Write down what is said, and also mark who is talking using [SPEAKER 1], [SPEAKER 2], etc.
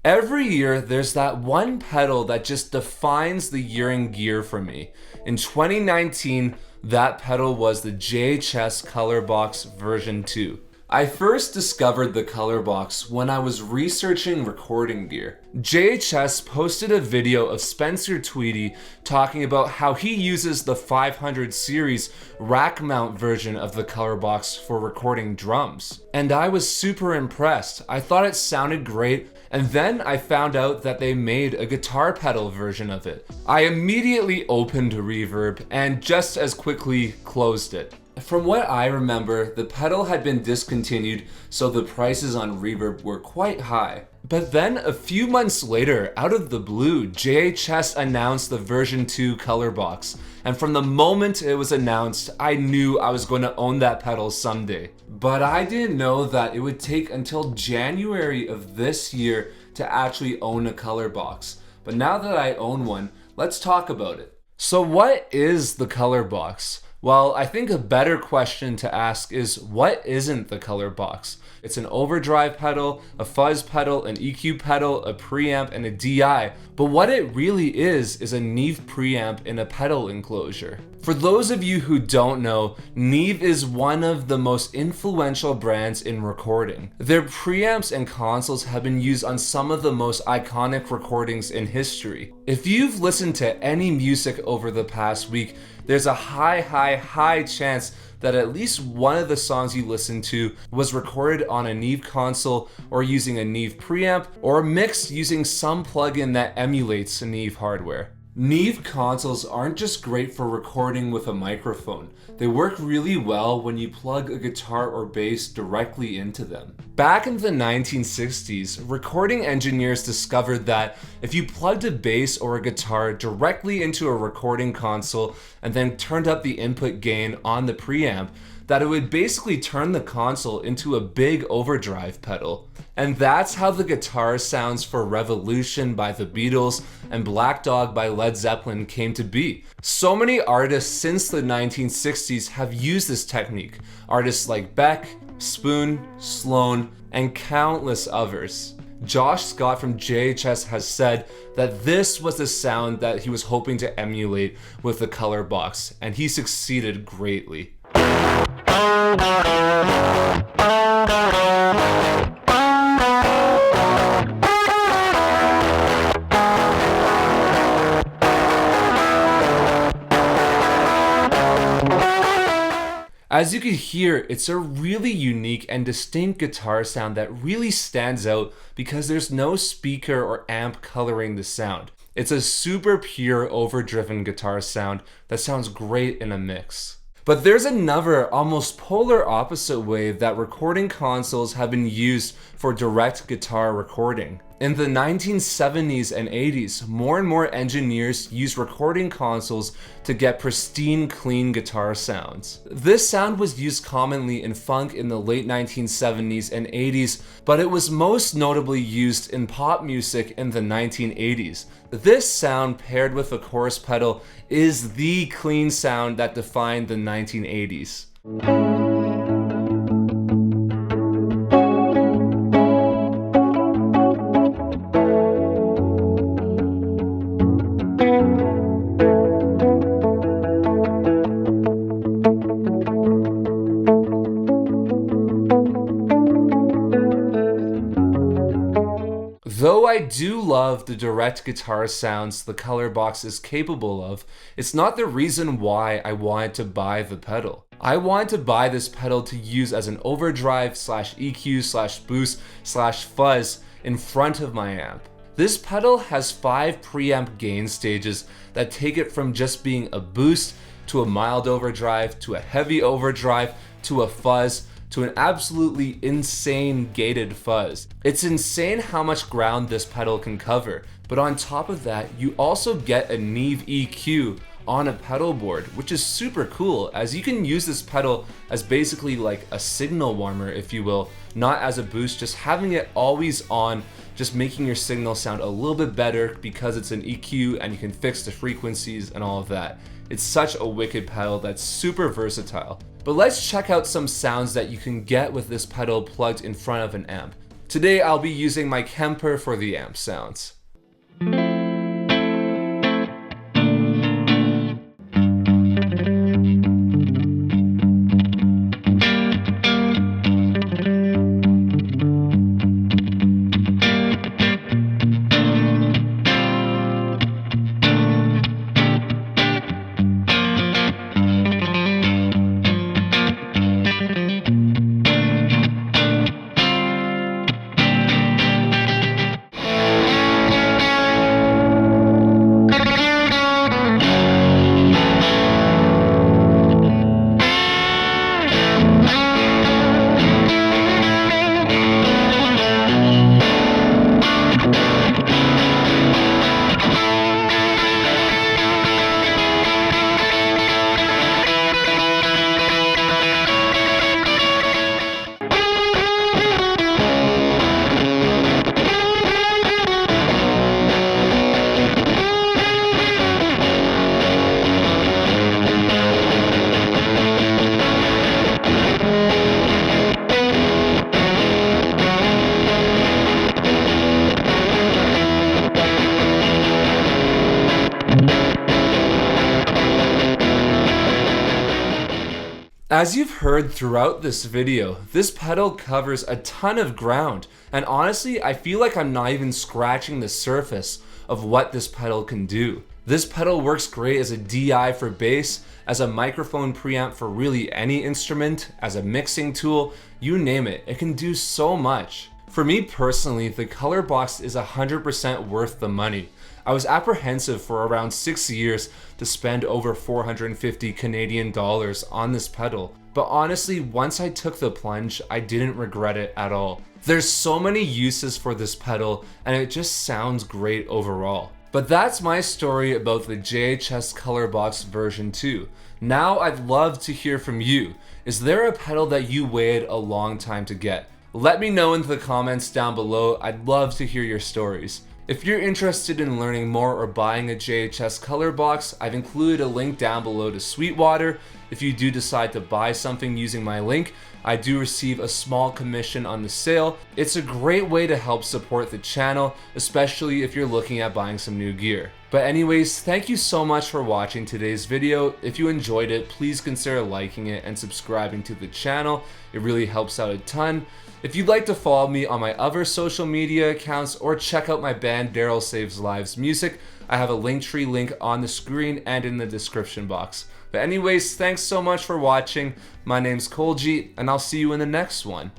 [SPEAKER 1] Every year, there's that one pedal that just defines the year in gear for me. In 2019, that pedal was the JHS Colorbox version 2. I first discovered the Colorbox when I was researching recording gear. JHS posted a video of Spencer Tweedy talking about how he uses the 500 series rack mount version of the Colorbox for recording drums. And I was super impressed. I thought it sounded great, and then I found out that they made a guitar pedal version of it. I immediately opened Reverb and just as quickly closed it. From what I remember, the pedal had been discontinued, so the prices on Reverb were quite high. But then a few months later, out of the blue, JHS announced the version 2 Colorbox. And from the moment it was announced, I knew I was going to own that pedal someday. But I didn't know that it would take until January of this year to actually own a Colorbox. But now that I own one, let's talk about it. So what is the Colorbox? Well, I think a better question to ask is, what isn't the Colorbox? It's an overdrive pedal, a fuzz pedal, an EQ pedal, a preamp, and a DI. But what it really is a Neve preamp in a pedal enclosure. For those of you who don't know, Neve is one of the most influential brands in recording. Their preamps and consoles have been used on some of the most iconic recordings in history. If you've listened to any music over the past week, there's a high chance that at least one of the songs you listened to was recorded on a Neve console or using a Neve preamp or mixed using some plugin that emulates Neve hardware. Neve consoles aren't just great for recording with a microphone. They work really well when you plug a guitar or bass directly into them. Back in the 1960s, recording engineers discovered that if you plugged a bass or a guitar directly into a recording console and then turned up the input gain on the preamp, that it would basically turn the console into a big overdrive pedal. And that's how the guitar sounds for Revolution by the Beatles and Black Dog by Led Zeppelin came to be. So many artists since the 1960s have used this technique. Artists like Beck, Spoon, Sloan, and countless others. Josh Scott from JHS has said that this was the sound that he was hoping to emulate with the Colorbox, and he succeeded greatly. As you can hear, it's a really unique and distinct guitar sound that really stands out because there's no speaker or amp coloring the sound. It's a super pure, overdriven guitar sound that sounds great in a mix. But there's another, almost polar opposite way that recording consoles have been used for direct guitar recording. In the 1970s and 80s, more and more engineers used recording consoles to get pristine, clean guitar sounds. This sound was used commonly in funk in the late 1970s and 80s, but it was most notably used in pop music in the 1980s. This sound, paired with a chorus pedal, is the clean sound that defined the 1980s. Though I do love the direct guitar sounds the Colorbox is capable of, it's not the reason why I wanted to buy the pedal. I wanted to buy this pedal to use as an overdrive slash EQ slash boost slash fuzz in front of my amp. This pedal has 5 preamp gain stages that take it from just being a boost to a mild overdrive to a heavy overdrive to a fuzz to an absolutely insane gated fuzz. It's insane how much ground this pedal can cover, but on top of that, you also get a Neve EQ on a pedal board, which is super cool, as you can use this pedal as basically like a signal warmer, if you will, not as a boost, just having it always on, just making your signal sound a little bit better because it's an EQ and you can fix the frequencies and all of that. It's such a wicked pedal that's super versatile. But let's check out some sounds that you can get with this pedal plugged in front of an amp. Today I'll be using my Kemper for the amp sounds. As you've heard throughout this video, this pedal covers a ton of ground, and honestly, I feel like I'm not even scratching the surface of what this pedal can do. This pedal works great as a DI for bass, as a microphone preamp for really any instrument, as a mixing tool, you name it, it can do so much. For me personally, the Colorbox is 100% worth the money. I was apprehensive for around 6 years to spend over 450 Canadian dollars on this pedal, but honestly, once I took the plunge, I didn't regret it at all. There's so many uses for this pedal, and it just sounds great overall. But that's my story about the JHS Colorbox version 2. Now I'd love to hear from you. Is there a pedal that you waited a long time to get? Let me know in the comments down below. I'd love to hear your stories. If you're interested in learning more or buying a JHS Colorbox, I've included a link down below to Sweetwater. If you do decide to buy something using my link, I do receive a small commission on the sale. It's a great way to help support the channel, especially if you're looking at buying some new gear. But anyways, thank you so much for watching today's video. If you enjoyed it, please consider liking it and subscribing to the channel. It really helps out a ton. If you'd like to follow me on my other social media accounts or check out my band Daryl Saves Lives music, I have a Linktree link on the screen and in the description box. But anyways, thanks so much for watching. My name's Kolji, and I'll see you in the next one.